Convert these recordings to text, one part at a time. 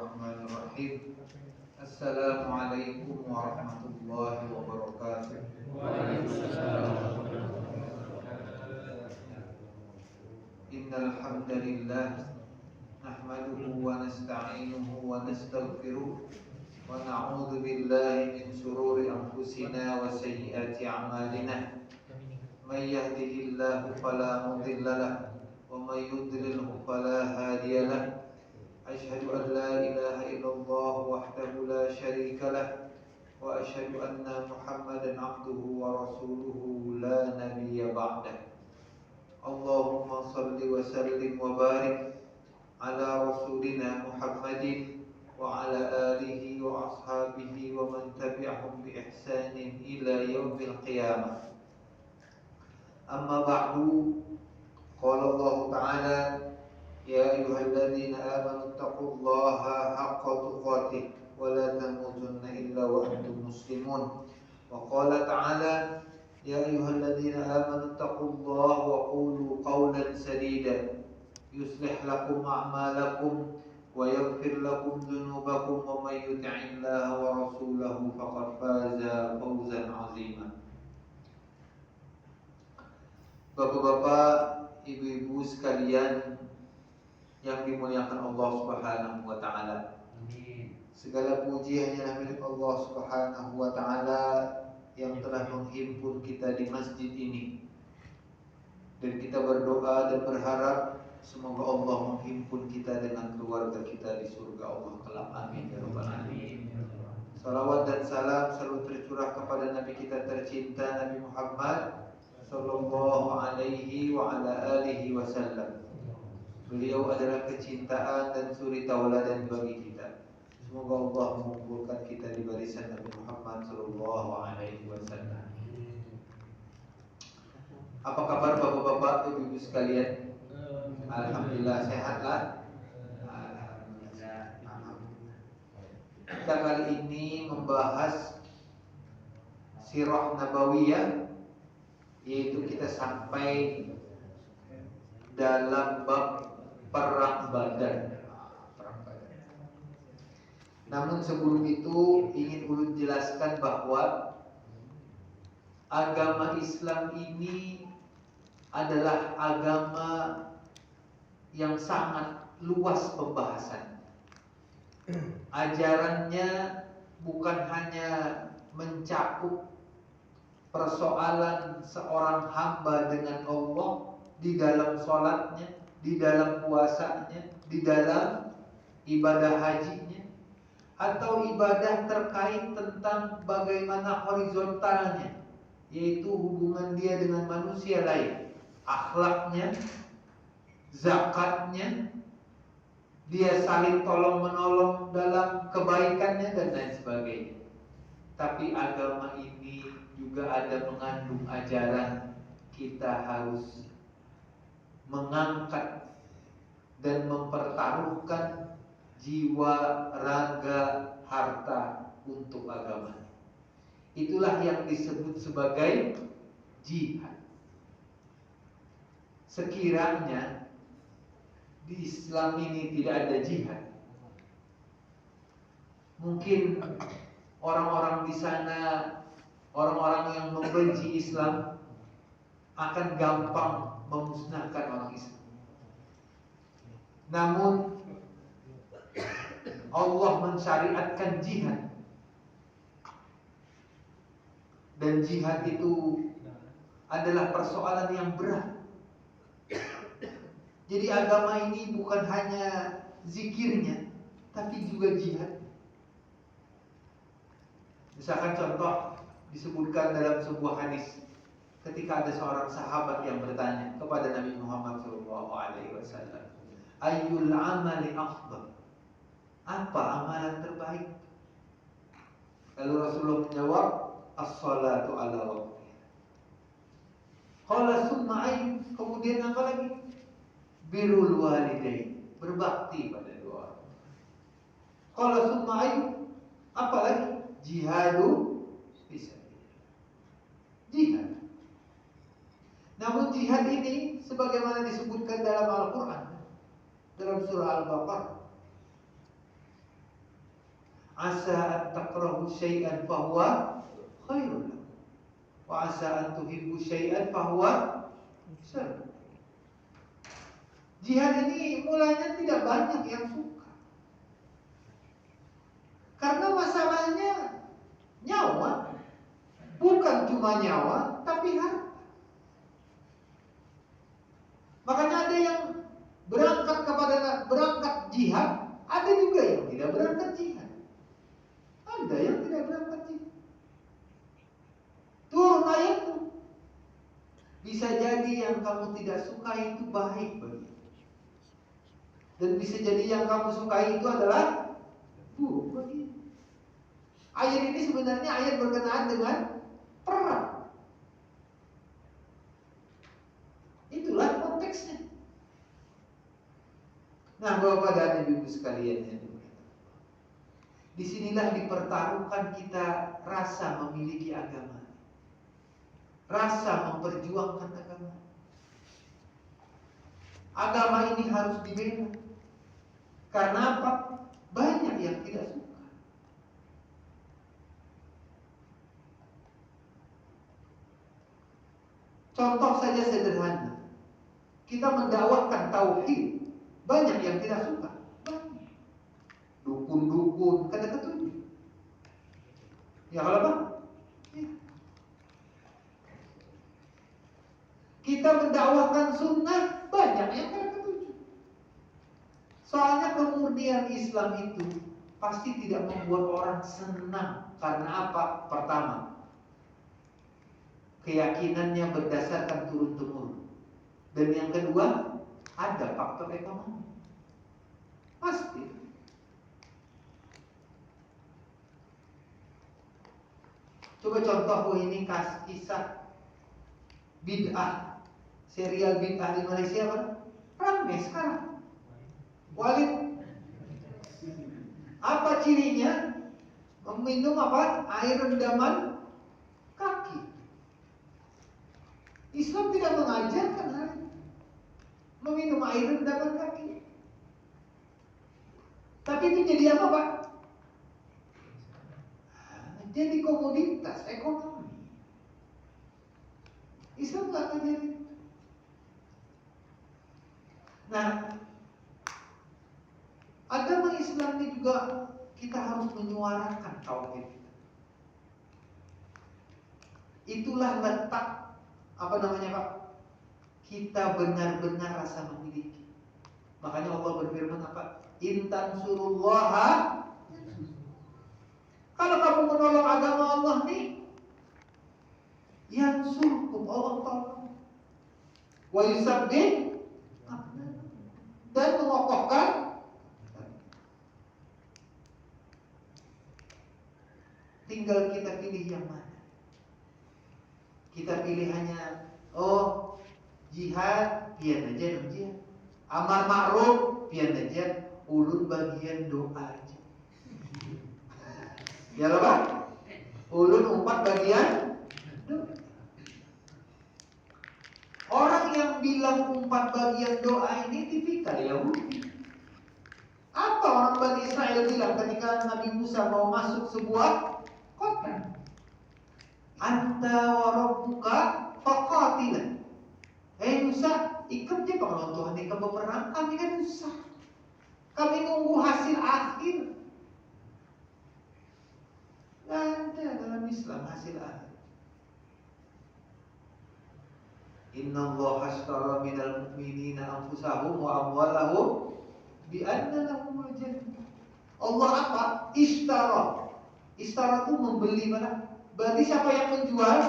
Bismillahirrahmanirrahim. Assalamualaikum warahmatullahi wabarakatuh. Waalaikumsalam. Innal hamdalillah nahmaduhu wa nasta'inuhu wa nastaghfiruh wa na'udzu billahi min shururi anfusina wa sayyiati a'malina. May yahdihillahu fala mudilla lahu wa may yudlilhu fala hadiya lahu. Asyhadu an la ilaha illallah wahdahu la syarika lah wa asyhadu anna Muhammadan abduhu wa rasuluhu la nabiyya ba'dah. Allahumma salli wa sallim wa barik ala rasulina Muhammadin wa ala alihi wa ashabihi wa man tabi'ahum bi ihsanin ila yaumil qiyamah. Amma ba'du. Qala Allah Ta'ala: Ya ayyuhalladzina amanu taqullaha haqqa tuqatih wa la tamutunna illa wa antum muslimun. Wa qala ta'ala: Ya ayyuhalladzina amanu taqullaha wa qulu qawlan sadida yuslih lakum a'malakum wa yaghfir lakum dhunubakum wa may yuti'illaha wa rasulahu faqad faza fawzan 'azima. Bapak-bapak, ibu-ibu sekalian yang dimuliakan Allah Subhanahu wa taala. Segala puji hanyalah milik Allah Subhanahu wa taala yang telah menghimpun kita di masjid ini. Dan kita berdoa dan berharap semoga Allah menghimpun kita dengan keluarga kita di surga Allah kelak. Amin ya rabbal alamin. Salawat dan salam selalu tercurah kepada Nabi kita tercinta Nabi Muhammad sallallahu alaihi wa ala alihi wasallam. Beliau adalah kecintaan dan suri tauladan bagi kita. Semoga Allah mengumpulkan kita di barisan Nabi Muhammad sallallahu alaihi wasallam. Apa kabar bapak-bapak, ibu-ibu sekalian? Alhamdulillah sehatlah. Alhamdulillah. Kita kali ini membahas sirah nabawiyah, yaitu kita sampai dalam bab Perang Badar. Namun sebelum itu ingin ulun jelaskan bahwa agama Islam ini adalah agama yang sangat luas pembahasan. Ajarannya bukan hanya mencakup persoalan seorang hamba dengan Allah di dalam sholatnya, di dalam puasanya, di dalam ibadah hajinya, atau ibadah terkait tentang bagaimana horizontalnya, yaitu hubungan dia dengan manusia lain, akhlaknya, zakatnya, dia saling tolong menolong dalam kebaikannya dan lain sebagainya. Tapi agama ini juga ada mengandung ajaran kita harus mengangkat dan mempertaruhkan jiwa, raga, harta untuk agama. Itulah yang disebut sebagai jihad. Sekiranya di Islam ini tidak ada jihad, mungkin orang-orang di sana, orang-orang yang membenci Islam akan gampang memusnahkan orang Islam. Namun Allah mensyariatkan jihad, dan jihad itu adalah persoalan yang berat. Jadi agama ini bukan hanya zikirnya, tapi juga jihad. Misalkan contoh disebutkan dalam sebuah hadis, ketika ada seorang sahabat yang bertanya kepada Nabi Muhammad SAW, Ayyul amali afdal? Apa amalan terbaik? Lalu Rasulullah menjawab, as-salatu ala waqtiha. Qala summa ayy? Kemudian apa lagi? Birrul walidain, berbakti pada dua orang. Qala summa ayy? Apa lagi? Jihadu fisabilillah. Jihad. Namun jihad ini sebagaimana disebutkan dalam Al-Quran, dalam surah Al-Baqarah, Asa an takrahu syai'an fahuwa khairun lakum. Wa asa an tuhibbu syai'an fahuwa syarrun. Jihad ini mulanya tidak banyak yang suka. Karena masalahnya nyawa. Bukan cuma nyawa, tapi harta. Makanya ada yang berangkat jihad, ada juga yang tidak berangkat jihad. Ada yang tidak berangkat jihad. Turun ayat tuh. Bisa jadi yang kamu tidak suka itu baik bagi. Dan bisa jadi yang kamu sukai itu adalah buruk bagi. Ayat ini sebenarnya ayat berkenaan dengan perang. Itulah konteksnya. Nah, Bapak dan Ibu sekalian yang dimuliakan, disinilah dipertaruhkan kita rasa memiliki agama, rasa memperjuangkan agama. Agama ini harus dibela. Karena apa? Banyak yang tidak suka. Contoh saja sederhana. Kita mendakwahkan tauhid, banyak yang tidak suka. Banyak. Dukun-dukun, kata ketujuh. Ya kalau apa? Ya. Kita mendakwahkan sunnah, banyak yang kata ketujuh. Soalnya kemurnian Islam itu pasti tidak membuat orang senang. Karena apa? Pertama, keyakinannya berdasarkan turun-temurun. Dan yang kedua, ada faktor ekonomi. Pasti. Coba contoh ini kisah bid'ah, serial bid'ah di Malaysia kan? Ramai sekarang. Walid, apa cirinya? Meminum apa? Air rendaman kaki. Islam tidak mengajarkan hal meminum air rendaman kaki. Tapi itu jadi apa, Pak? Jadi komoditas ekonomi. Islam nggak ngajarin. Nah, agama Islam ini juga kita harus menyuarakan tauhid. Itulah letak apa namanya, Pak? Kita benar-benar rasa memiliki. Makanya Allah berfirman apa? Intan surullaha. Kalau kamu menolong agama Allah nih, yang surkum Allah tolong. Wa yusabbih dan mengokohkan. Tinggal kita pilih yang mana. Kita pilih hanya jihad, pian aja dong jihad. Amar ma'ruf, pian aja. Ulun bagian doa aja. Ya lah, Pak? Ulun 4 bagian doa. Orang yang bilang 4 bagian doa ini tipikal Yahudi. Apa orang Bani Israel bilang ketika Nabi Musa mau masuk sebuah kota? Anta wa rabbuka faqatila. Musa, ikut je kalau Tuhan ini berperang, kami kan susah. Kami nunggu hasil akhir. Gak ada dalam Islam hasil akhir. Inna Allah ashtara minal mu'minina anfusahum wa amwalahum bi anna lahumul jannah. Allah apa? Ishtara. Ishtara itu membeli mana? Berarti siapa yang menjual?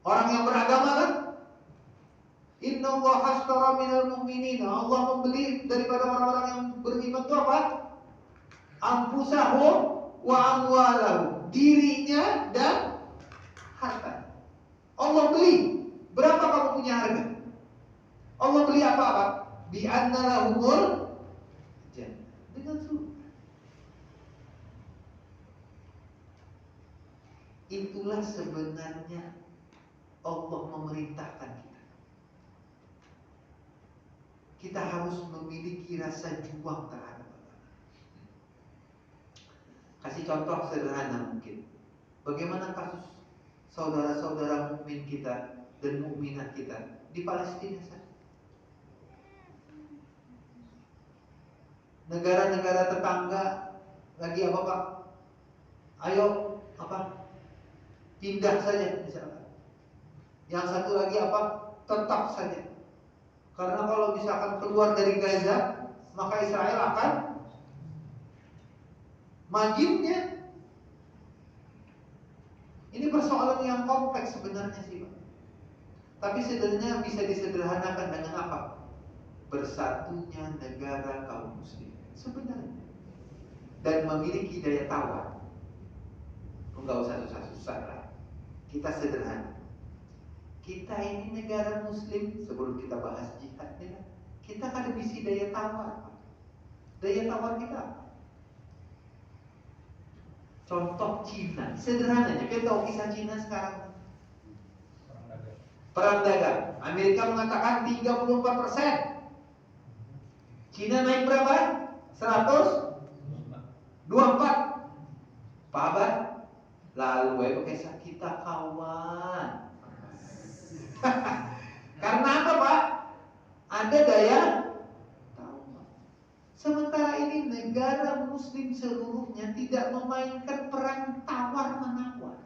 Orang yang beragama kan? Inna Allah ashtara minal mu'minina. Allah membeli daripada orang-orang yang beriman itu apa? Anfusahum wa amwalahum. Dirinya dan harta. Allah beli. Berapa kamu punya harga? Allah beli apa-apa? Bi anna lahumul jannah. Dengan surga. Itulah sebenarnya Allah memerintahkan kita. Kita harus memiliki rasa juang terhadap agama. Kasih contoh sederhana mungkin. Bagaimana kasus saudara-saudara mukmin kita dan mukminat kita di Palestina saja. Negara-negara tetangga lagi apa Pak? Ayo apa? Pindah saja misalkan. Yang satu lagi apa? Tetap saja. Karena kalau misalkan keluar dari Gaza, maka Israel akan majunya. Ini persoalan yang kompleks sebenarnya sih Pak. Tapi sebenarnya bisa disederhanakan dengan apa? Bersatunya negara kaum muslim sebenarnya, dan memiliki daya tawar. Enggak usah susah-susah lah. Kita sederhana. Kita ini negara muslim, sebelum kita bahas jihad ya, kita kan bisa daya tawar. Daya tawar kita. Contoh Cina, sederhananya kita tahu kisah Cina sekarang. Perang dagang. Amerika mengatakan 34%. Cina naik berapa? 124. Pabat. Lalu kisah kita kawan. Karena apa Pak? Ada daya tawar. Sementara ini negara muslim seluruhnya tidak memainkan peran tawar menawar.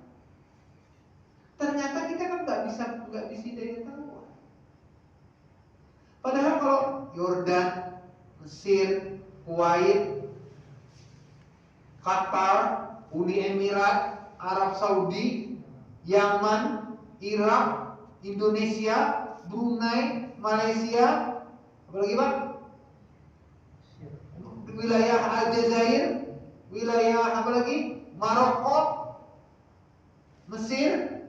Ternyata kita kan nggak bisa daya tawar. Padahal kalau Yordan, Mesir, Kuwait, Qatar, Uni Emirat, Arab Saudi, Yaman, Irak, Indonesia, Brunei, Malaysia, apa lagi Pak? Wilayah Aljazair, wilayah apa lagi? Maroko, Mesir.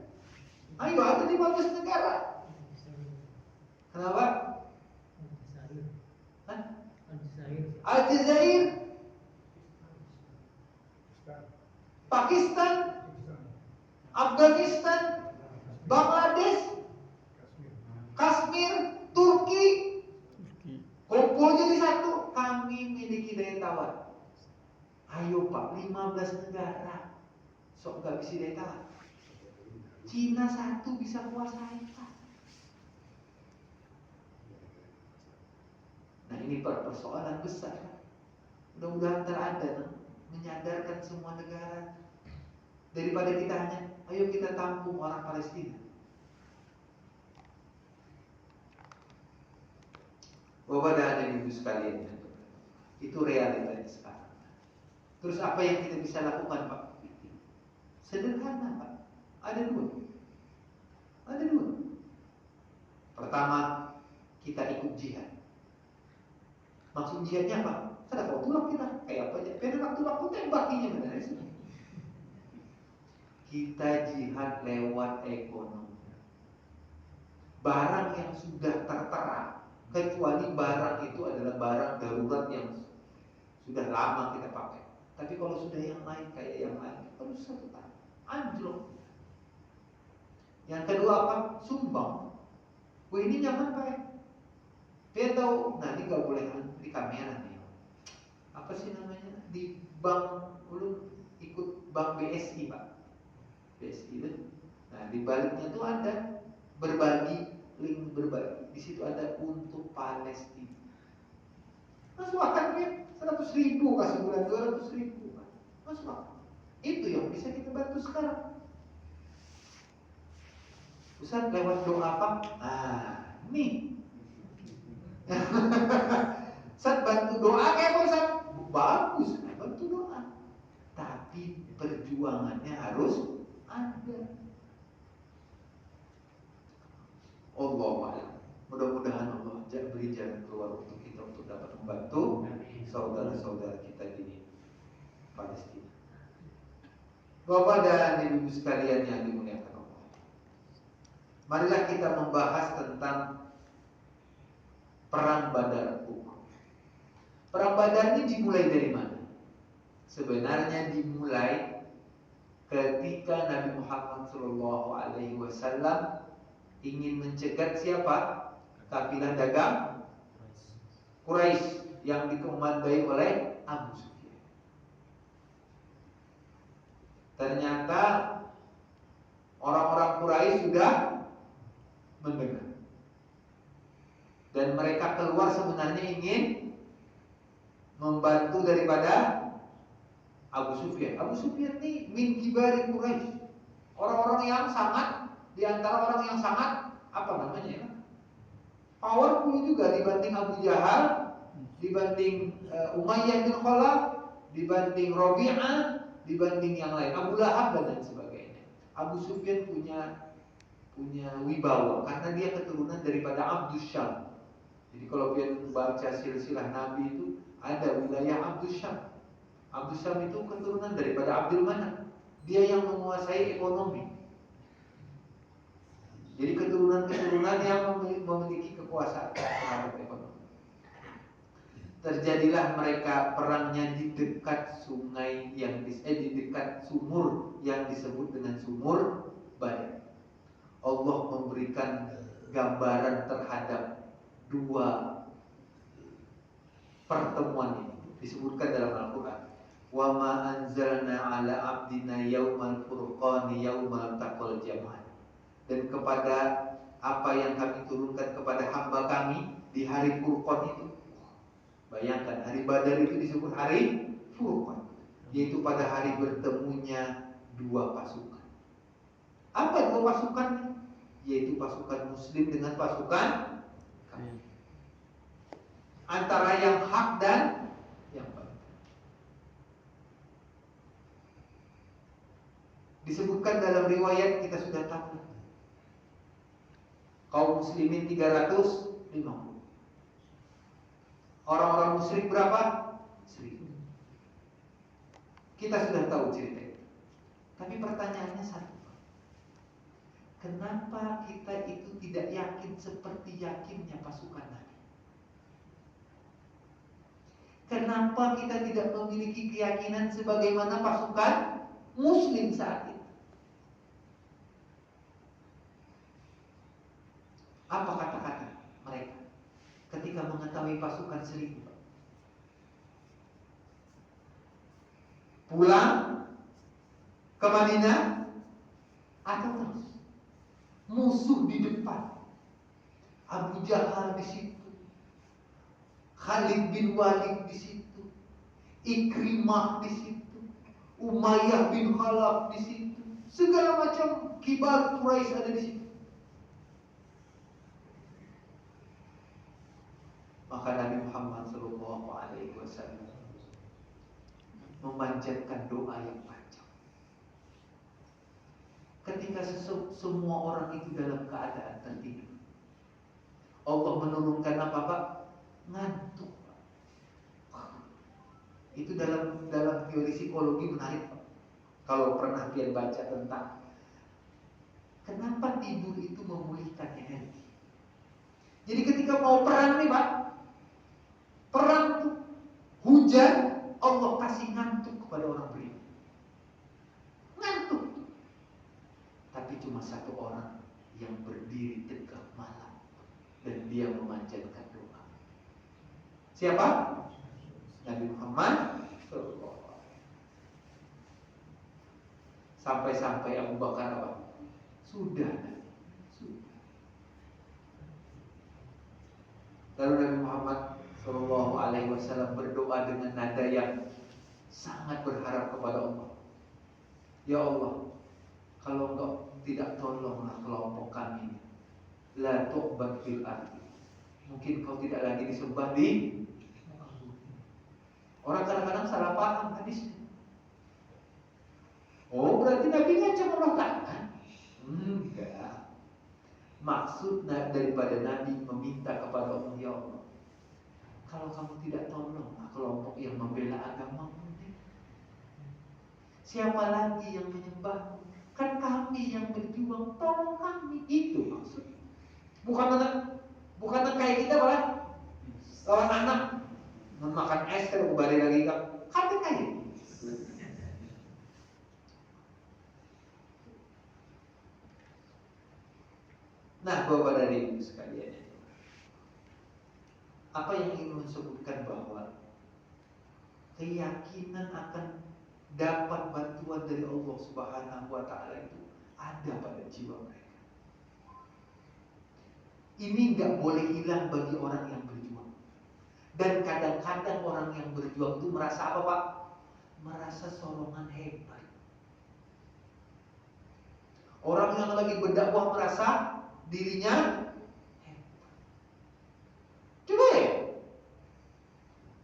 Ayo ada 15 negara. Kenapa? Aljazair, Pakistan, Afghanistan, Bangladesh, Kashmir, Turki, kumpul jadi satu. Kami miliki daya tawar. Ayo Pak, 15 negara. Sok gak bisa daya tawar. Cina satu bisa kuasai Pak. Nah ini persoalan besar. Mudah-mudahan terada menyadarkan semua negara. Daripada kita hanya, ayo kita tampung orang Palestina. Bapak dan Ibu sekalian, itu realitanya sekarang. Terus apa yang kita bisa lakukan Pak? Sederhana Pak. Ada dua. Pertama, kita ikut jihad. Maksud jihadnya apa? Kada tahu tulak kita kayak apa aja. Pada waktu tembakinya benar sih. Kita jihad lewat ekonomi. Barang yang sudah tertera, kecuali barang itu adalah barang darurat yang sudah lama kita pakai. Tapi kalau sudah yang lain kayak yang lain, harus satu tahun anjlok. Yang kedua apa? Sumbang. Wah ini nyaman Pak. Dia tahu, nah ini gak boleh di kamera nih. Apa sih namanya? Di bank, lu ikut bank BSI Pak. BSI itu. Nah di baliknya tuh ada berbagi, link berbagi. Di situ ada untuk Palestina. Masuk akal ya? 100.000 kasih bulan 200.000. Masuk akal. Itu yang bisa kita bantu sekarang. Ustaz lewat doa apa? Nih. Ustaz bantu doa kayak Ustaz. Bagus, bantu doa. Tapi perjuangannya harus ada. Allah. Mudah-mudahan Allah beri jalan keluar untuk kita untuk dapat membantu saudara-saudara kita di Palestina. Bapak dan Ibu sekalian yang dimuliakan Allah, marilah kita membahas tentang Perang Badar Uhud. Perang Badar ini dimulai dari mana? Sebenarnya dimulai ketika Nabi Muhammad SAW ingin mencegat siapa? Kafilah dagang Quraisy yang dikomandai oleh Abu Sufyan. Ternyata orang-orang Quraisy sudah mendengar. Dan mereka keluar sebenarnya ingin membantu daripada Abu Sufyan. Abu Sufyan ini min kibari Quraisy. Orang-orang yang sangat, di antara orang yang sangat apa namanya ya? Powerful juga dibanding Abu Jahal, dibanding Umayyah bin Khalaf, dibanding Rabi'ah, dibanding yang lain, Abu Lahab dan lain sebagainya. Abu Sufyan punya wibawa karena dia keturunan daripada Abdus Syam. Jadi kalau kalian baca silsilah Nabi itu ada wilayah Abdus Syam. Abdus Syam itu keturunan daripada Abdul Manaf. Dia yang menguasai ekonomi. Jadi keturunan-keturunan yang memiliki kekuasaan terhadap ekonomi. Terjadilah mereka perangnya di dekat sungai yang di dekat sumur yang disebut dengan sumur Badar. Allah memberikan gambaran terhadap dua pertemuan ini disebutkan dalam Al-Quran. Wa ma anzalna ala abdina yaumal furqani yaumal taqal jam'an. Dan kepada apa yang kami turunkan kepada hamba kami di hari Furqan itu. Bayangkan hari Badar itu disebut hari Furqan, yaitu pada hari bertemunya dua pasukan. Apa dua pasukan? Yaitu pasukan Muslim dengan pasukan kafir. Antara yang hak dan yang batil. Disebutkan dalam riwayat kita sudah tahu. Kaum muslimin 350. Orang-orang musyrik berapa? 1000. Kita sudah tahu cerita itu. Tapi pertanyaannya satu. Kenapa kita itu tidak yakin seperti yakinnya pasukan Nabi? Kenapa kita tidak memiliki keyakinan sebagaimana pasukan Muslim saat itu? Apa kata-kata mereka ketika mengetahui pasukan 1000? Pulang ke Madinah atau terus? Musuh di depan. Abu Jahal di situ, Khalid bin Walid di situ, Ikrimah di situ, Umayyah bin Khalaf di situ, segala macam kibar Quraisy ada di situ. Maka Nabi Muhammad SAW memanjatkan doa yang panjang. Ketika semua orang itu dalam keadaan tertidur, Allah menurunkan apa Pak? Ngantuk. Itu dalam teori psikologi menarik Pak. Kalau pernah kalian baca tentang kenapa tidur itu memulihkan energi. Jadi ketika mau perang nih Pak, perang tuh hujan, Allah kasih ngantuk kepada orang beriman. Ngantuk. Tapi cuma satu orang yang berdiri tegak malam dan dia memanjatkan doa. Siapa? Nabi Muhammad SAW. Sampai-sampai Abu Bakar apa? Sudah. Lalu Nabi Muhammad SAW berdoa dengan nada yang sangat berharap kepada Allah. Ya Allah, kalau Engkau tidak tolonglah kelompok kami, la tu'bad fil ardi, mungkin kau tidak lagi disembah di. Orang kadang-kadang salah paham hadisnya. Oh, berarti Nabi ngajak Allah Ta'ala? Enggak. Maksud daripada Nabi meminta kepada Allah, ya Allah, kalau kamu tidak tolonglah kelompok yang membela agamamu, siapa lagi yang menyembahmu? Kan kami yang berjuang, tolong kami. Itu maksudnya. Bukan kayak kita malah lawan anak memakan es terus kembali lagi kan kayak. Nah, Bapak dan Ibu sekalian, apa yang ingin disebutkan bahwa keyakinan akan dapat bantuan dari Allah Subhanahu wa Ta'ala itu ada pada jiwa mereka. Ini nggak boleh hilang bagi orang yang berjuang. Dan kadang-kadang orang yang berjuang itu merasa apa, Pak? Merasa sorongan hebat. Orang yang lagi berdakwah merasa dirinya hebat. Coba ya,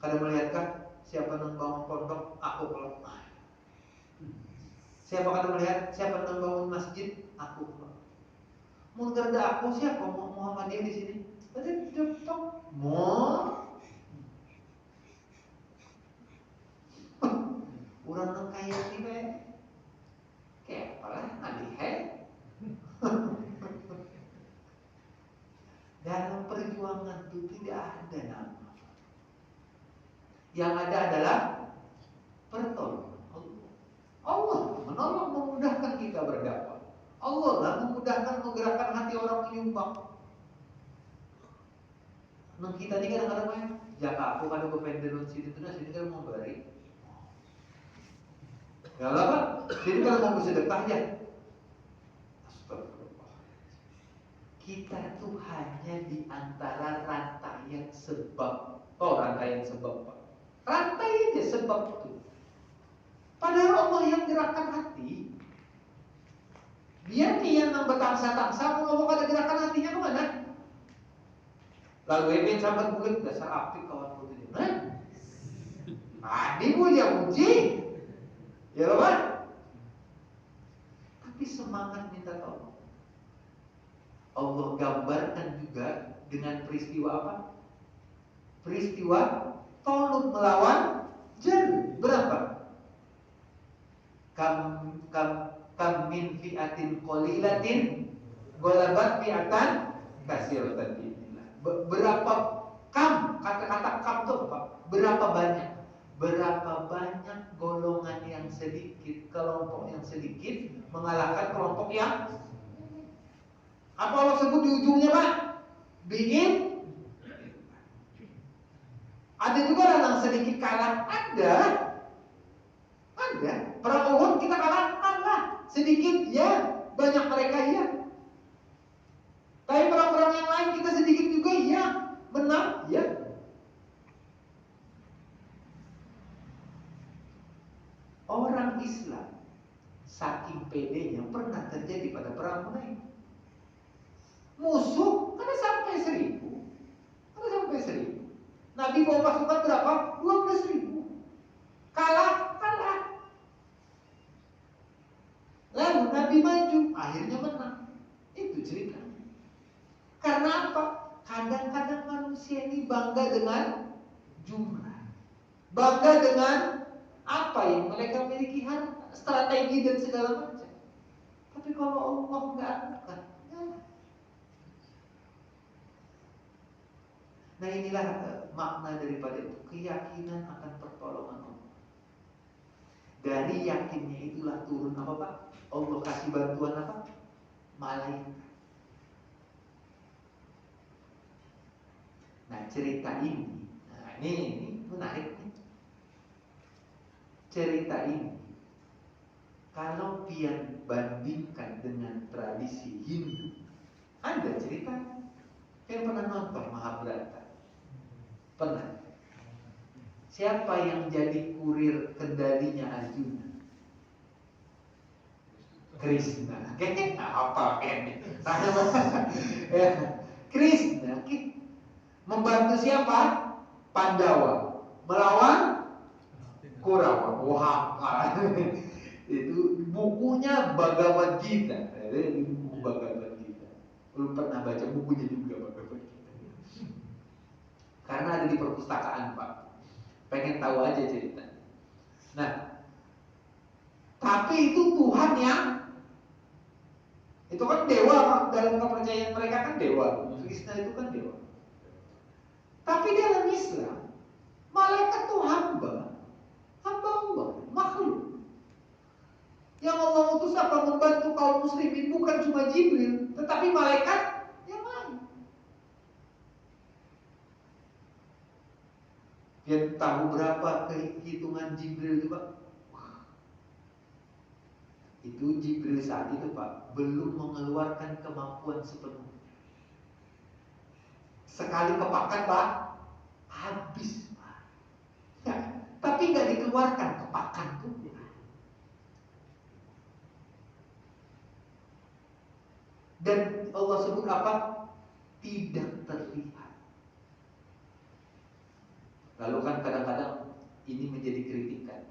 kadang melihatkah siapa yang bangun pondok, aku kalau siapa kadang melihat siapa yang bangun masjid, aku kalau mau gerda aku siapa mau Muhammadiyah di sini. Tadi depan mau orang yang kaya ini kayak apalah alihai. Dalam perjuangan itu tidak ada nama. Yang ada adalah pertolongan Allah. Allah menolong memudahkan kita berdakwah. Allah lah memudahkan menggerakkan hati orang menyumbang. Nah kita ini kadang-kadang main jaka aku kada kependeron sini kan mau beri. Ya lah Pak, sini kalau mau bersedekah ya. Astagfirullah. Kita tuh hanya di antara rantaian sebab. Oh rantaian sebab Pak. Rantai aja sebab itu. Padahal Allah yang gerakkan hati. Biar dia yang bertangsa-tangsa mau ada gerakan hatinya kemana? Lalu Emin sahabat bulan dasar apik kawan putih. Nah, ini mau dia uji. Ya Pak. Tapi semangat minta tolong. Allah gambarkan juga dengan peristiwa apa? Peristiwa Talut melawan Jan. Berapa? Kam min fi'atin qalilatin ghalabat fi'atan katsiratan bi'idznillah. Berapa kata-kata kam itu apa? Berapa banyak? Berapa banyak golongan yang sedikit, kelompok yang sedikit mengalahkan kelompok yang apa Allah sebut di ujungnya Pak? Bi'id. Ada juga yang sedikit kalah, ada. Perang Uhud kita kalah sedikit ya, banyak mereka ya. Tapi perang-perang yang lain kita sedikit juga ya, menang ya. Orang Islam saking pedenya pernah terjadi pada perang Hunain. Musuh karena sampai 1.000. Nabi bawa pasukan berapa? 12.000. Kalah. Lalu Nabi maju, akhirnya menang. Itu ceritanya. Karena apa? Kadang-kadang manusia ini bangga dengan jumlah, bangga dengan apa yang mereka miliki, strategi dan segala macam. Tapi kalau Allah nggak akan, ya. Nah inilah makna daripada itu, keyakinan akan pertolongan Allah. Dari yakinnya itulah turun apa Pak? Allah kasih bantuan apa? Malaikat. Nah cerita ini, ini menarik nih. Cerita ini kalau pian bandingkan dengan tradisi Hindu, ada cerita. Pian pernah nonton Mahabharata? Pernah. Siapa yang jadi kurir kendalinya Arjuna? Krishna. Kayaknya apa ini? Krishna membantu siapa? Pandawa melawan Kurawa. Wah, itu bukunya Bhagavad Gita. Ini buku Bhagavad Gita. Belum pernah baca bukunya juga Bhagavad Gita. Karena ada di perpustakaan Pak. Pengen tahu aja cerita. Nah, tapi itu Tuhan yang itu kan dewa Pak. Dalam kepercayaan mereka kan dewa. Krishna itu kan dewa. Tapi dalam Islam, malaikat itu hamba Allah, makhluk. Yang Allah utus apa membantu kaum muslimin bukan cuma Jibril, tetapi malaikat yang lain. Dia tahu berapa kehitungan Jibril itu Pak? Itu Jibril saat itu Pak belum mengeluarkan kemampuan sepenuhnya. Sekali kepakan Pak, habis Pak. Ya, tapi nggak dikeluarkan kepakan tuh. Dan Allah sebut apa? Tidak terlihat. Lalu kan kadang-kadang ini menjadi kritikan.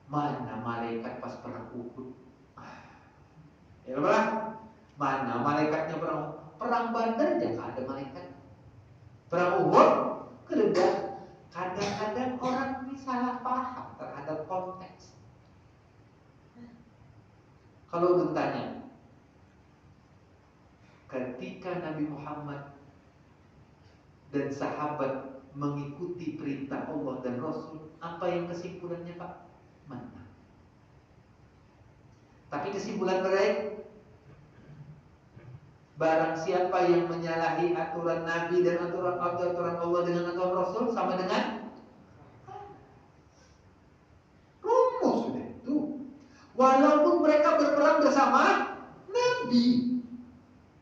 Mana malaikat pas perang Uhud? Ya Pak? Mana malaikatnya perang Badar aja nggak ada malaikat. Perang Uhud keledai. Kadang-kadang orang ini salah paham terhadap konteks. Kalau bertanya, ketika Nabi Muhammad dan sahabat mengikuti perintah Allah dan Rasul, apa yang kesimpulannya Pak? Menang. Tapi kesimpulan mereka, barang siapa yang menyalahi aturan Nabi dan aturan Allah dengan aturan Rasul sama dengan rumus sudah itu. Walaupun mereka berperang bersama Nabi,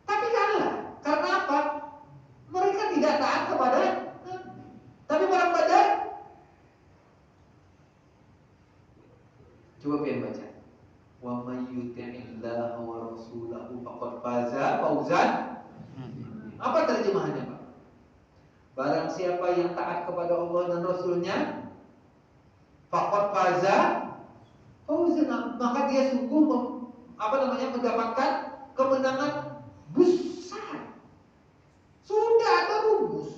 tapi kalah. Karena apa? Mereka tidak taat kepada Nabi. Tapi perang Badar, coba pian baca. Wa may yuti'illaha wa rasulahu faqad faza fawzan. Apa terjemahannya Pak? Barang siapa yang taat kepada Allah dan Rasulnya, faqad faza fawzan, maka dia sungguh mendapatkan kemenangan besar. Sudah ada rumus.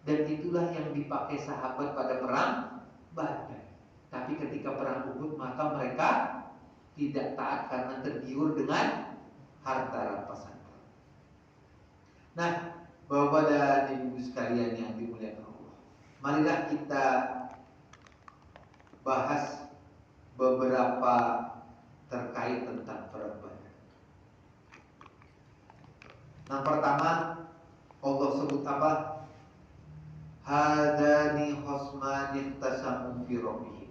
Dan itulah yang dipakai sahabat pada perang Badar. Tapi ketika perang Uhud, maka mereka tidak taat karena tergiur dengan harta rampasan. Nah, Bapak dan Ibu sekalian yang dimuliakan Allah, marilah kita bahas beberapa terkait tentang perang Badar. Yang pertama, Allah sebut apa? Hadani khosmani ikhtasamu fi rabbihim.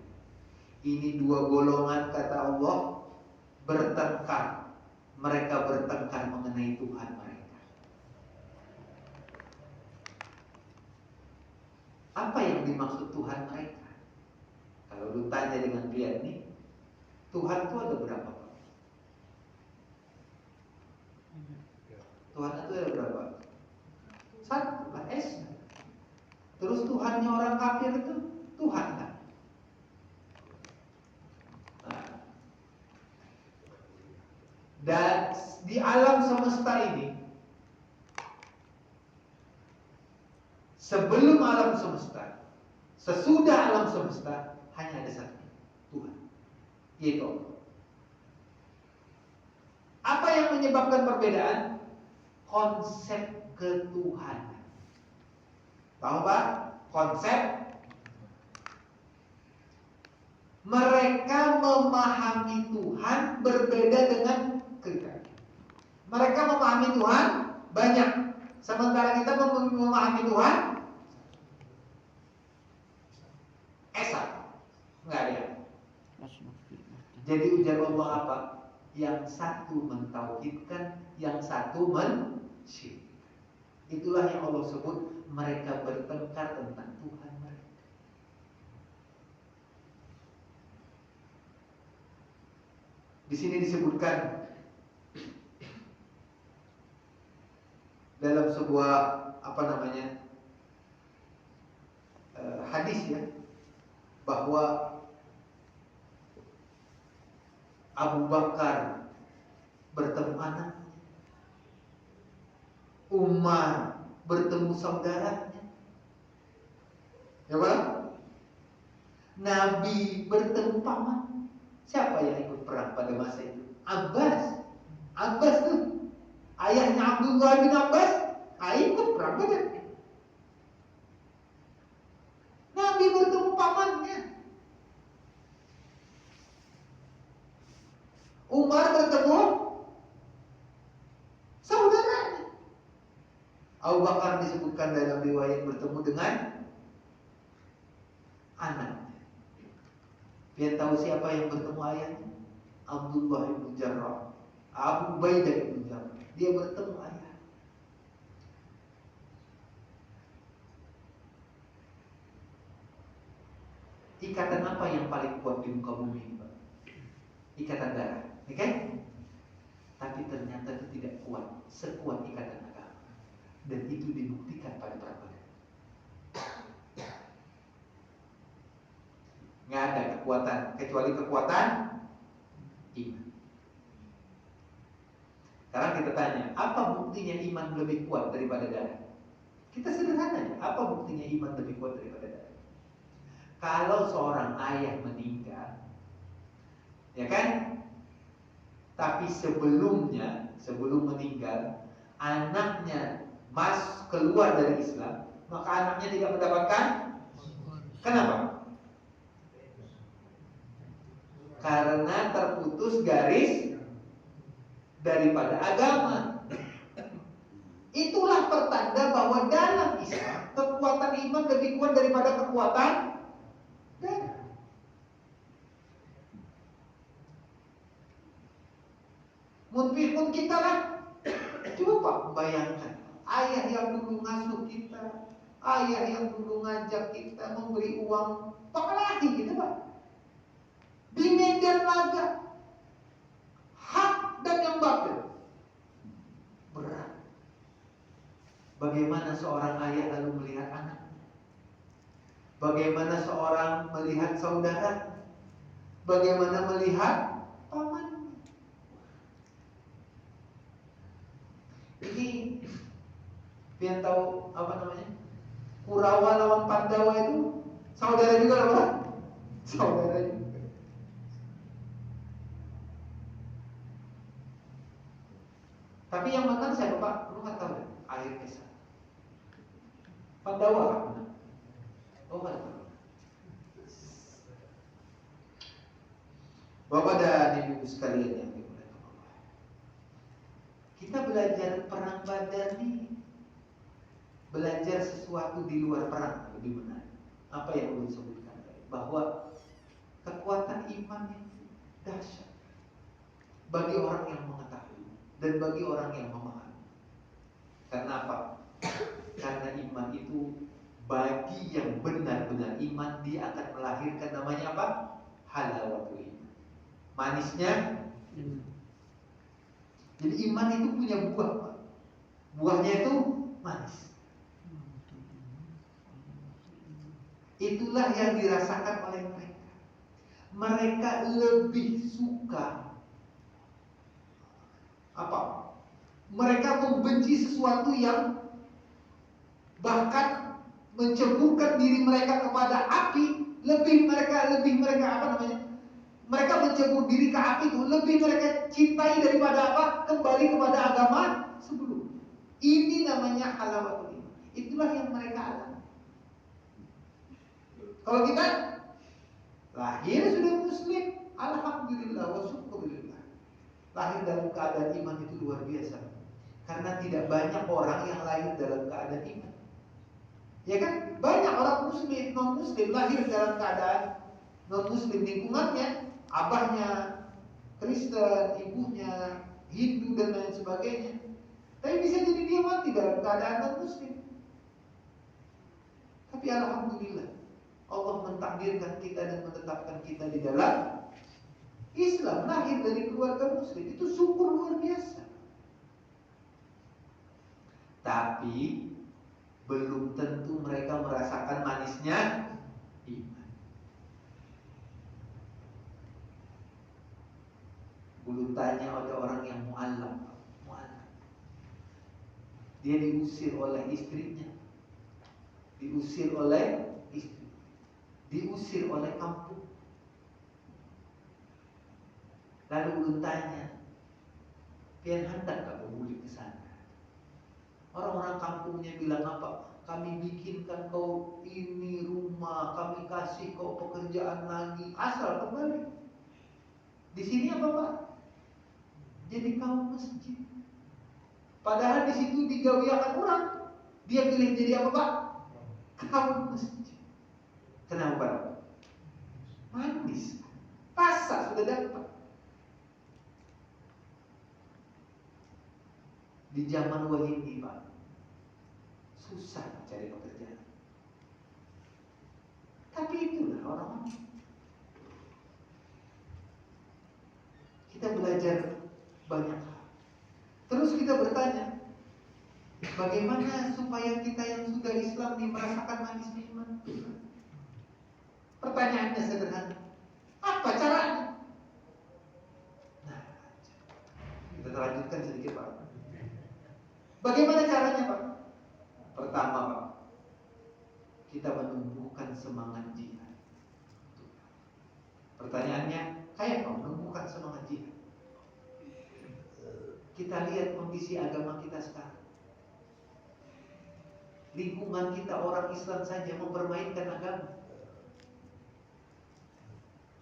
Ini dua golongan, kata Allah, bertengkar. Mereka bertengkar mengenai Tuhan mereka. Apa yang dimaksud Tuhan mereka? Kalau lu tanya dengan dia nih, Tuhan itu ada berapa? Tuhan itu ada berapa? Satu lah, S. Terus Tuhannya orang kafir itu Tuhan kan? Nah. Dan di alam semesta ini, sebelum alam semesta, sesudah alam semesta, hanya ada satu, Tuhan, yaitu Allah. Apa yang menyebabkan perbedaan? Konsep ketuhanan. Tahu Pak? Konsep. Mereka memahami Tuhan berbeda dengan kita. Mereka memahami Tuhan banyak, sementara kita memahami Tuhan esa. Enggak ada. Jadi ujar Allah apa? Yang satu mentauhidkan, yang satu mensyirikkan. Itulah yang Allah sebut mereka bertengkar tentang Tuhan mereka. Di sini disebutkan dalam sebuah hadis ya, bahwa Abu Bakar bertemu anaknya, Umar bertemu saudaranya, ya Pak? Nabi bertemu paman. Siapa yang ikut perang pada masa itu? Abbas. Abbas tuh ayahnya Abdullah bin Abbas, ikut perang Badar. Nabi bertemu pamannya. Umar bertemu saudaranya. Abu Bakar disebutkan dalam riwayat bertemu dengan Anak. Dia tahu siapa yang bertemu ayahnya? Abdullah bin Jarrah, Abu Ubaidah bin Jarrah. Dia bertemu ayah. Ikatan apa yang paling kuat di muka bumi ini, Pak? Ikatan darah, ya kan? Tapi ternyata itu tidak kuat sekuat ikatan agama. Dan itu dibuktikan pada perang Badar. Nggak ada kekuatan kecuali kekuatan iman. Sekarang kita tanya, apa buktinya iman lebih kuat daripada darah? Kita sederhana, apa buktinya iman lebih kuat daripada darah? Kalau seorang ayah meninggal, ya kan? Tapi sebelum meninggal, anaknya keluar dari Islam, maka anaknya tidak mendapatkan. Kenapa? Karena terputus garis daripada agama. Itulah pertanda bahwa dalam Islam kekuatan iman lebih kuat daripada kekuatan darah. Mun kita lah. Coba bayangkan, ayah yang dulu ngasuh kita, ayah yang dulu ngajak kita, memberi uang, apalagi gitu Pak. Di medan laga, hak dan yang batil, berat. Bagaimana seorang ayah lalu melihat anak? Bagaimana seorang melihat saudara? Bagaimana melihat paman? Ini biar tahu apa namanya? Kurawa lawan Pandawa itu saudara juga apa? Saudara juga. Tapi yang menang siapa Pak? Lu nggak tahu ya? Akhir kisah. Pandawa kan menang. Oh nggak tahu. Bapak dan Ibu sekalian yang dimuliakan Allah. Kita belajar perang Badar nih. Belajar sesuatu di luar perang lebih benar. Apa yang ulun sebutkan tadi, bahwa kekuatan iman itu dahsyat bagi orang yang mengetahui dan bagi orang yang memahami. Karena apa? Karena iman itu bagi yang benar-benar iman, dia akan melahirkan namanya apa? Halawatul iman. Manisnya. Jadi iman itu punya buah, Pak. Buahnya itu manis. Itulah yang dirasakan oleh mereka. Mereka lebih suka apa? Mereka membenci sesuatu yang bahkan menceburkan diri mereka kepada api. Lebih mereka apa namanya? Mereka mencebur diri ke api itu lebih mereka cintai daripada apa? Kembali kepada agama sebelum. Ini namanya halawatul iman. Itulah yang mereka alami. Kalau kita lahir sudah muslim, alhamdulillah wa syukurillah. Lahir dalam keadaan iman itu luar biasa. Karena tidak banyak orang yang lahir dalam keadaan iman. Ya kan? Banyak orang muslim, non-muslim lahir dalam keadaan non-muslim. Lingkungannya, abahnya Kristen, ibunya Hindu dan lain sebagainya. Tapi bisa jadi dia mati dalam keadaan non-muslim. Tapi alhamdulillah, Allah mentakdirkan kita dan menetapkan kita di dalam Islam, lahir dari keluarga muslim. Itu syukur luar biasa. Tapi belum tentu mereka merasakan manisnya iman. Belum tanya oleh orang yang mu'allam. Dia diusir oleh istrinya, diusir oleh istri, diusir oleh kampung. Lalu belum tanya, pian hendak gak berbuli ke sana? Orang-orang kampungnya bilang apa? Kami bikinkan kau ini rumah, kami kasih kau pekerjaan lagi, asal kembali. Di sini apa Pak? Jadi kaum masjid. Padahal di situ digawiakan orang. Dia pilih jadi apa Pak? Kaum masjid. Kenapa Pak? Manis. Rasa sudah dapat. Di zaman wahid ini Pak, susah cari pekerjaan. Tapi itulah orang-orang. Kita belajar banyak hal. Terus kita bertanya, bagaimana supaya kita yang sudah Islam ini merasakan manisnya iman? Pertanyaannya sederhana. Apa caranya? Nah, kita lanjutkan sedikit Pak. Bagaimana caranya Pak? Pertama Pak, kita menumbuhkan semangat jihad. Pertanyaannya, kayak Pak menumbuhkan semangat jihad? Kita lihat kondisi agama kita sekarang. Lingkungan kita orang Islam saja mempermainkan agama.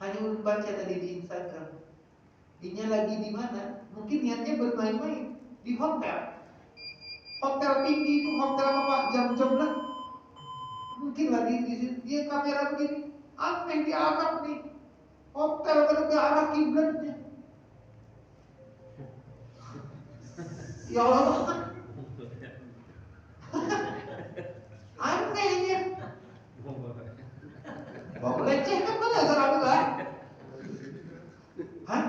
Hanya baca tadi di Instagram. Dinya lagi di mana? Mungkin niatnya bermain-main di hotel. Hotel tinggi itu hotel apa Pak? Jam-jam lah. Mungkin lagi di sini dia kamera begini. Aneh di Arab nih. Hotel pada ke arah kiblatnya. Ya Allah. Anehnya. Bawa melecehkan mana Alhamdulillah? Hah?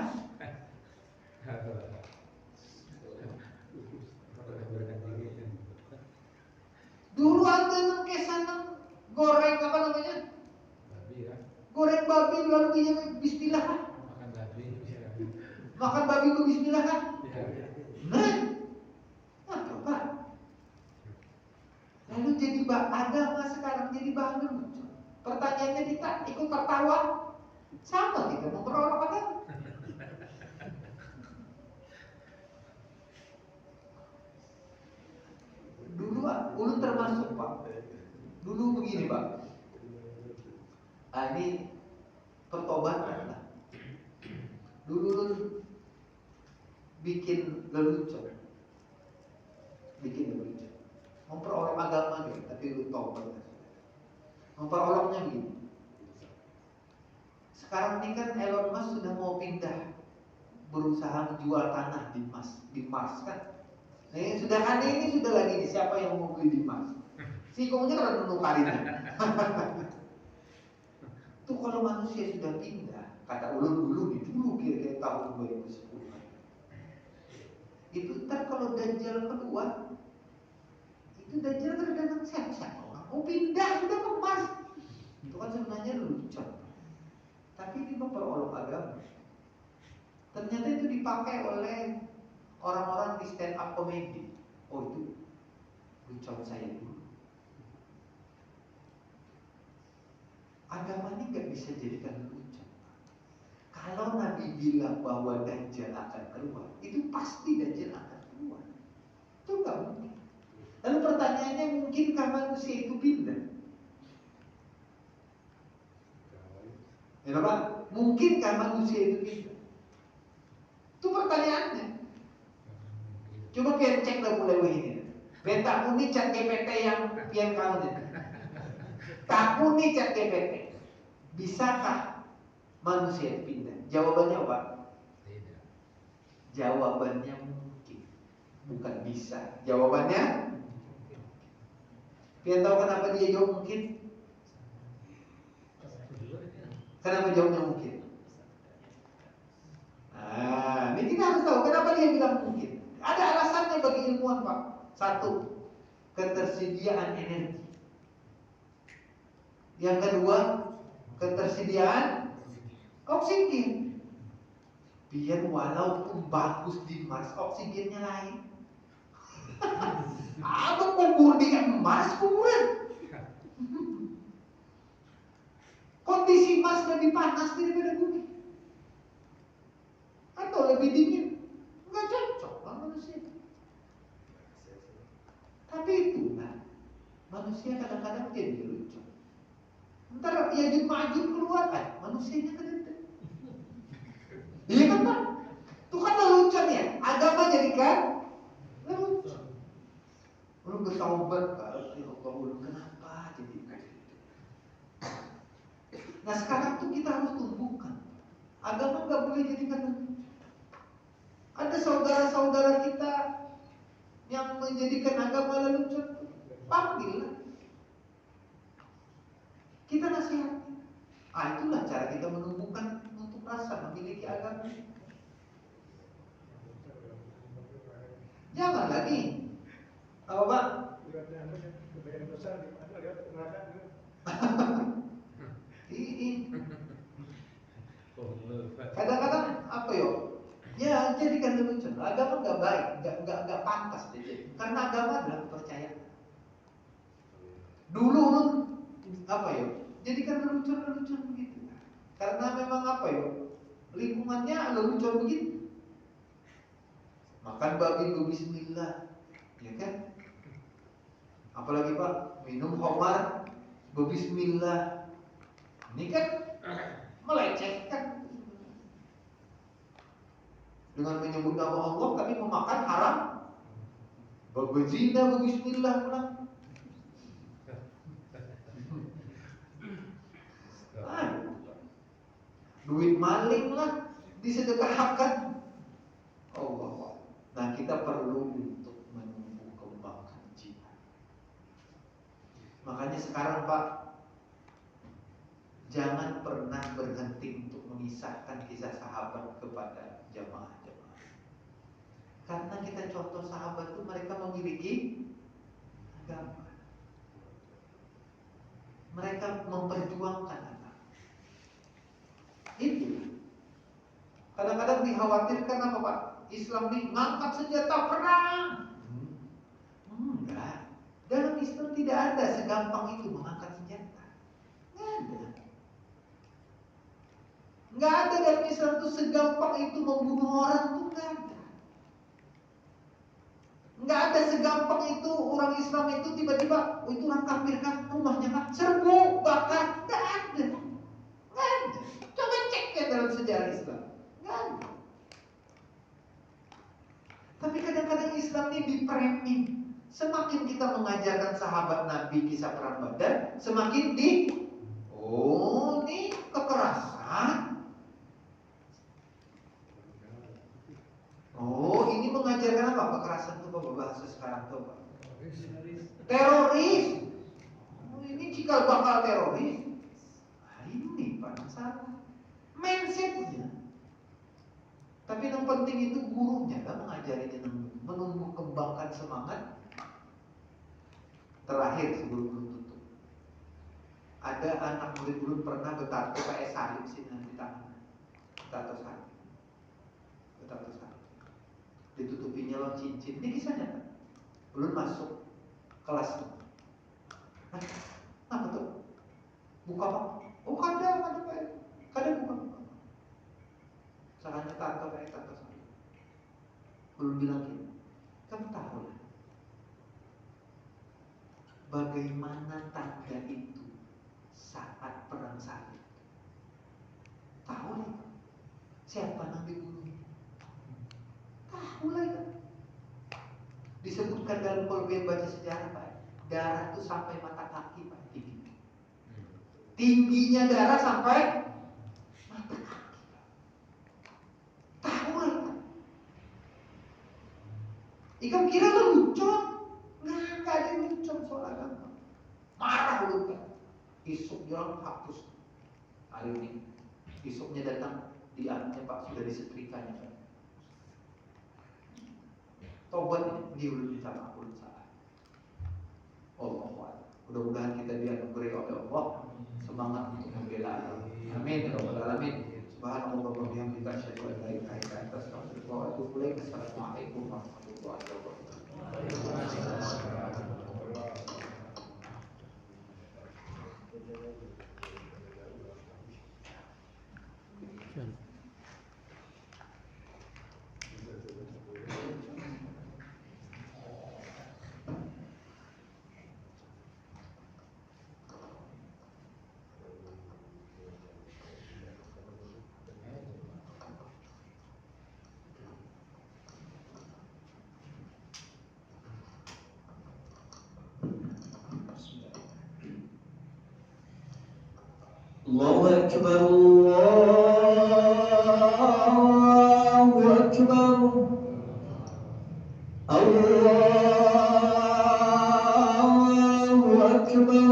Dulu ada kesan goreng apa namanya? Babi ya. Goreng babi lalu dia bismillah kan? Makan babi. Makan babi itu bismillah kan? Nah, apa? Lalu jadi agama sekarang jadi bahan lucu. Pertanyaannya kita ikut tertawa sama kita memperolok agama. Dulu ulun termasuk Pak. Dulu begini Pak. Ini pertobatan lah. Dulu ulun bikin lelucon. Memperolok agama gitu, tapi ulun tobat. Memperoloknya begini. Sekarang ini kan Elon Musk sudah mau pindah, berusaha menjual tanah di Mars kan. Nah, sudah aneh ini sudah lagi nih, siapa yang mau beli di Mars? Si komunya kan menukarin. Tuh kalau manusia sudah pindah, kata ulun dulu kira-kira tahun 2010. Itu ntar kalau Dajjal keluar, itu Dajjal tergantung siapa orang mau pindah sudah ke Mars. Itu kan sebenarnya lucu. Tapi ini memperolok agama. Ternyata itu dipakai oleh orang-orang di stand up comedy. Oh itu lucu saya dulu. Agama ini nggak bisa jadikan lucu. Kalau Nabi bilang bahwa Dajjal akan keluar, itu pasti Dajjal akan keluar. Itu nggak mungkin. Lalu pertanyaannya, mungkinkah manusia itu pindah? Ya Pak, mungkinkah manusia itu pindah? Itu pertanyaannya. Coba pian cek lah mulai ini. Beta puni chat GPT yang pian kamu nih. Tak puni chat GPT. Bisakah manusia pindah? Jawabannya apa? Tidak. Jawabannya mungkin, bukan bisa. Jawabannya pian tahu kenapa dia jawab mungkin? Kenapa jawabnya mungkin? Nah, ini kita harus tahu kenapa dia bilang mungkin. Ada alasannya bagi ilmuwan Pak. Satu, ketersediaan energi. Yang kedua, ketersediaan oksigen. Biar walaupun bagus di Mars, oksigennya lain. Abang kubur di Mars kuburan. Kondisi Mars lebih panas daripada bumi. Atau lebih dingin. Enggak cocok lah manusia. Tapi itulah manusia kadang-kadang jadi lucu. Ntar Yajud Ma'jud keluar kan, manusianya kedendam. Iya kan Pak? Itu kan lelucon ya. Agama jadikan lelucon. Lu bertaubat, ya Allah, kenapa jadi begitu? Nah sekarang tuh kita harus tumbuhkan. Agama nggak boleh jadikan lelucon. Ada saudara-saudara kita yang menjadikan agama lelucon, panggillah. Kita nasihati. Itulah cara kita menumbuhkan untuk rasa memiliki agama. Jangan lagi. Apa Pak? Kadang-kadang apa yo? Ya jadikan lelucon. Agama nggak baik, nggak pantas jadi. Karena agama adalah kepercayaan. Dulu apa yo? Jadikan lelucon begitu. Karena memang apa yo? Lingkungannya lelucon begitu. Makan babi berbismillah, ya kan? Apalagi Pak, minum khamar berbismillah. Ini kan melecehkan. Dengan menyebut nama Allah tapi memakan haram. Berzina berbismillah pulang. Duit maling lah disedekahkan. Allah. Nah kita perlu untuk menumbuh kembangkan jiwa. Makanya sekarang Pak, jangan pernah berhenti untuk mengisahkan kisah sahabat kepada jamaah-jamaah. Karena kita contoh sahabat itu mereka memiliki agama. Mereka memperjuangkan agama. Itu. Kadang-kadang dikhawatirkan apa Pak? Islam ini ngangkat senjata perang. Enggak. Dalam Islam tidak ada segampang itu mengangkat senjata. Enggak ada. Enggak ada dalam Islam itu segampang itu membunuh orang tuh enggak ada. Enggak ada segampang itu orang Islam itu tiba-tiba itu orang kafir kan rumahnya kan serbu bakar. Enggak ada. Enggak ada. Coba cek ya dalam sejarah Islam. Enggak ada. Tapi kadang-kadang Islam ini dipraming. Semakin kita mengajarkan sahabat Nabi kisah perang Badar, semakin ini kekerasan. Ini mengajarkan apa? Kekerasan itu apa bahasa sekarang tuh Pak? Teroris. Ini cikal bakal teroris. Ini Pak masalah. Mindsetnya. Tapi yang penting itu gurunya kan mengajarinya menumbuh kembangkan semangat. Terakhir sebelum tutup, ada anak murid dulu pernah bertato kayak salib sini di tangan, bertato salib, ditutupinya lo cincin. Ini kisahnya kan? Belum masuk kelas. Apa tuh? Buka Pak? Oh kadang buka. Salahnya tato kayak tato salib. Belum bilang gini, kamu tahu lah bagaimana tanda itu saat perang salib. Tahu nih siapa yang dibunuh? Tahu lah ya. Disebutkan dalam kalau kalian baca sejarah Pak, darah itu sampai mata kaki Pak, tinggi. Tingginya darah sampai mata kaki. Tahu lah Pak. Ikam kira lelucon? Nggak ada lelucon soal agama. Marah lu Pak. Isuk jalan hapus. Hari ini isuknya datang di anaknya Pak sudah disetrikanya Pak. Tobat dia udah minta maaf belum salah. Allah. Mudah-mudahan kita dianugerahi oleh Allah semangat untuk membela agama. Amin ya rabbal alamin. Subhanallah wa bihamdihi asyhadu an la ilaha illa anta astaghfiruka wa atubu ilaik. Assalamualaikum warahmatullahi wabarakatuh. الله أكبر الله أكبر الله أكبر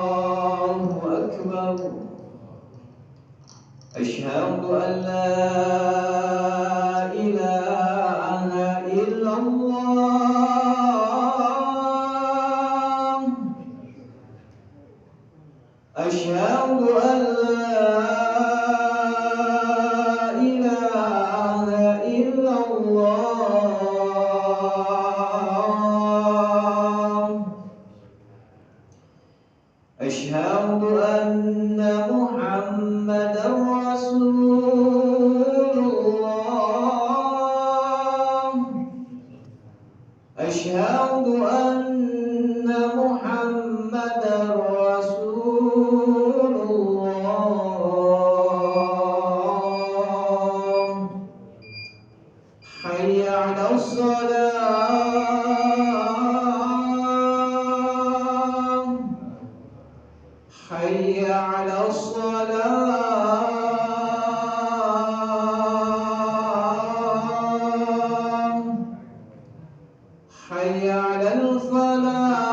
الله أكبر أشهد أن لا إله إلا الله أشهد أن لا إله إلا الله أشهد أن محمدا رسول الله أشهد أن محمدا رسول الله حي على الصلاة حي على الصلاة حي على الفلاح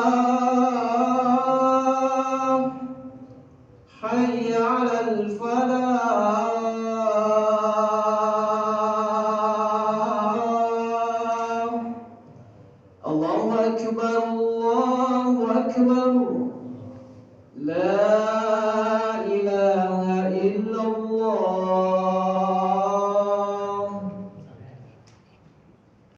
حي على الفلاح الله أكبر الله أكبر لا